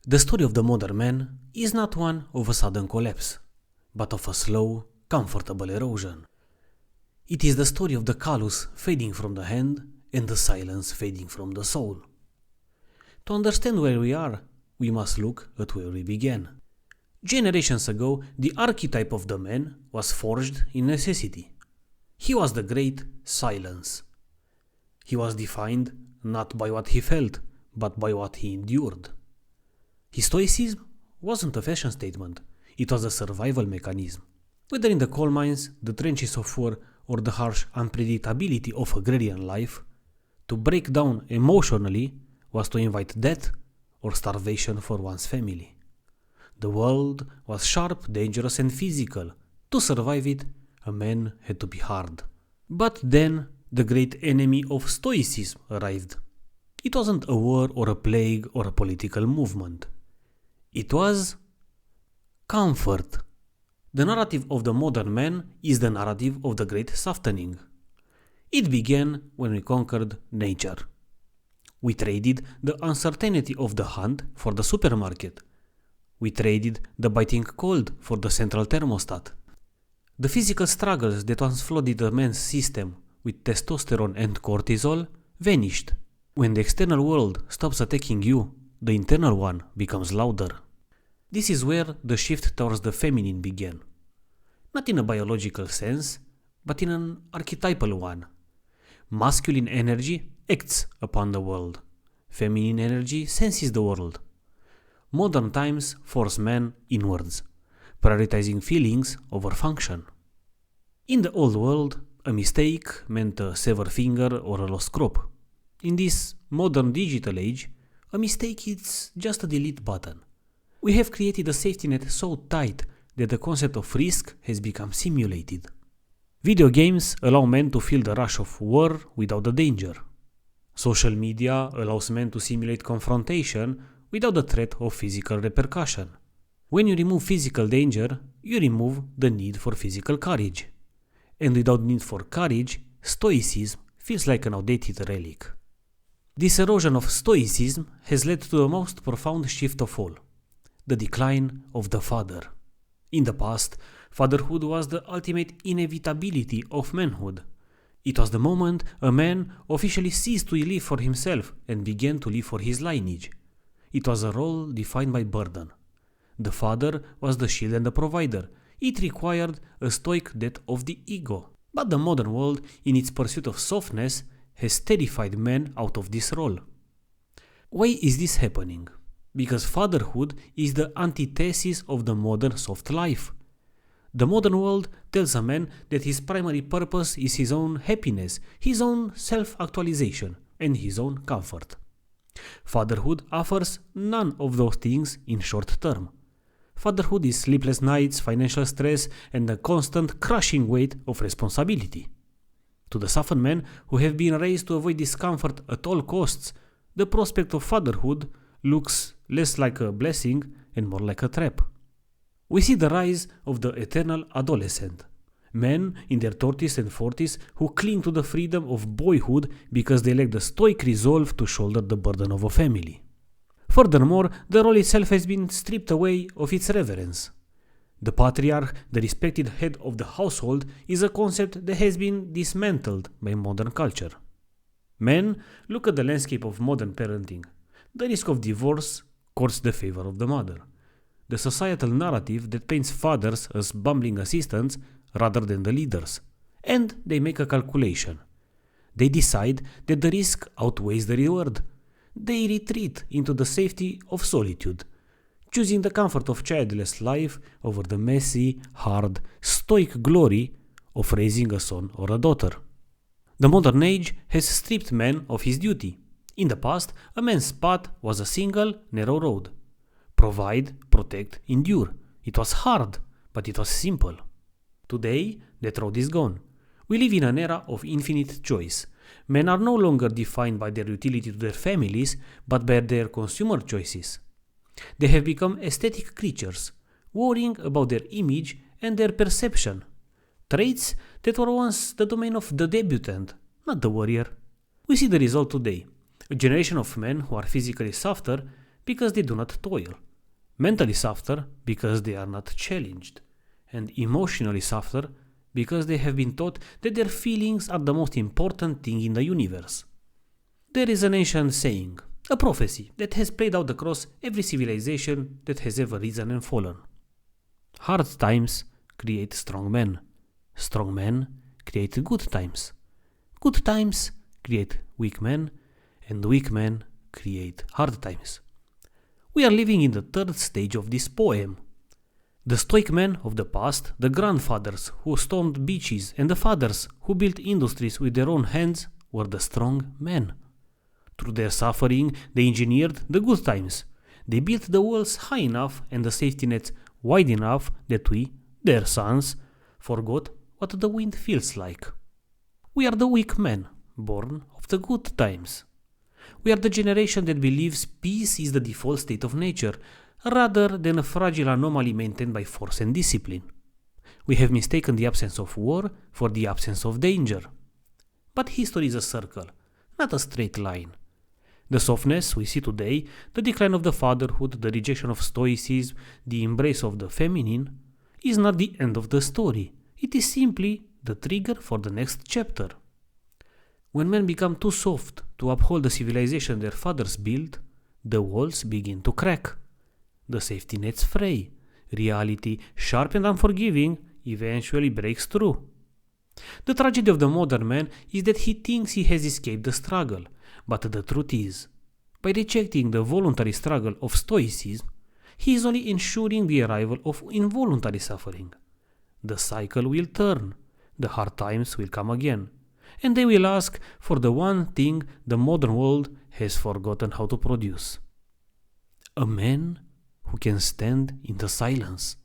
The story of the modern man is not one of a sudden collapse, but of a slow, comfortable erosion. It is the story of the callus fading from the hand and the silence fading from the soul. To understand where we are, we must look at where we began. Generations ago, the archetype of the man was forged in necessity. He was the great silence. He was defined not by what he felt, but by what he endured. His stoicism wasn't a fashion statement, it was a survival mechanism. Whether in the coal mines, the trenches of war, or the harsh unpredictability of agrarian life, to break down emotionally was to invite death or starvation for one's family. The world was sharp, dangerous and physical. To survive it, a man had to be hard. But then the great enemy of stoicism arrived. It wasn't a war or a plague or a political movement. It was comfort. The narrative of the modern man is the narrative of the great softening. It began when we conquered nature. We traded the uncertainty of the hunt for the supermarket. We traded the biting cold for the central thermostat. The physical struggles that once flooded the man's system with testosterone and cortisol vanished. When the external world stops attacking you, the internal one becomes louder. This is where the shift towards the feminine began. Not in a biological sense, but in an archetypal one. Masculine energy acts upon the world. Feminine energy senses the world. Modern times force man inwards, prioritizing feelings over function. In the old world, a mistake meant a severed finger or a lost crop. In this modern digital age, a mistake is just a delete button. We have created a safety net so tight that the concept of risk has become simulated. Video games allow men to feel the rush of war without the danger. Social media allows men to simulate confrontation without the threat of physical repercussion. When you remove physical danger, you remove the need for physical courage. And without need for courage, stoicism feels like an outdated relic. This erosion of stoicism has led to the most profound shift of all, the decline of the father. In the past, fatherhood was the ultimate inevitability of manhood. It was the moment a man officially ceased to live for himself and began to live for his lineage. It was a role defined by burden. The father was the shield and the provider. It required a stoic death of the ego. But the modern world, in its pursuit of softness, has terrified men out of this role. Why is this happening? Because fatherhood is the antithesis of the modern soft life. The modern world tells a man that his primary purpose is his own happiness, his own self-actualization, and his own comfort. Fatherhood offers none of those things in short term. Fatherhood is sleepless nights, financial stress, and the constant crushing weight of responsibility. To the softened men who have been raised to avoid discomfort at all costs, the prospect of fatherhood looks less like a blessing and more like a trap. We see the rise of the eternal adolescent, men in their 30s and 40s who cling to the freedom of boyhood because they lack the stoic resolve to shoulder the burden of a family. Furthermore, the role itself has been stripped away of its reverence. The patriarch, the respected head of the household, is a concept that has been dismantled by modern culture. Men look at the landscape of modern parenting. The risk of divorce courts the favor of the mother. The societal narrative that paints fathers as bumbling assistants rather than the leaders. And they make a calculation. They decide that the risk outweighs the reward. They retreat into the safety of solitude, choosing the comfort of childless life over the messy, hard, stoic glory of raising a son or a daughter. The modern age has stripped man of his duty. In the past, a man's path was a single, narrow road. Provide, protect, endure. It was hard, but it was simple. Today, that road is gone. We live in an era of infinite choice. Men are no longer defined by their utility to their families, but by their consumer choices. They have become aesthetic creatures, worrying about their image and their perception. Traits that were once the domain of the debutant, not the warrior. We see the result today. A generation of men who are physically softer because they do not toil, mentally suffer because they are not challenged, and emotionally suffer because they have been taught that their feelings are the most important thing in the universe. There is an ancient saying, a prophecy that has played out across every civilization that has ever risen and fallen. Hard times create strong men. Strong men create good times. Good times create weak men, and weak men create hard times. We are living in the third stage of this poem. The stoic men of the past, the grandfathers who stormed beaches and the fathers who built industries with their own hands, were the strong men. Through their suffering, they engineered the good times. They built the walls high enough and the safety nets wide enough that we, their sons, forgot what the wind feels like. We are the weak men, born of the good times. We are the generation that believes peace is the default state of nature, rather than a fragile anomaly maintained by force and discipline. We have mistaken the absence of war for the absence of danger. But history is a circle, not a straight line. The softness we see today, the decline of the fatherhood, the rejection of Stoicism, the embrace of the feminine, is not the end of the story. It is simply the trigger for the next chapter. When men become too soft to uphold the civilization their fathers built, the walls begin to crack. The safety nets fray. Reality, sharp and unforgiving, eventually breaks through. The tragedy of the modern man is that he thinks he has escaped the struggle, but the truth is, by rejecting the voluntary struggle of Stoicism, he is only ensuring the arrival of involuntary suffering. The cycle will turn, the hard times will come again, and they will ask for the one thing the modern world has forgotten how to produce: a man who can stand in the silence.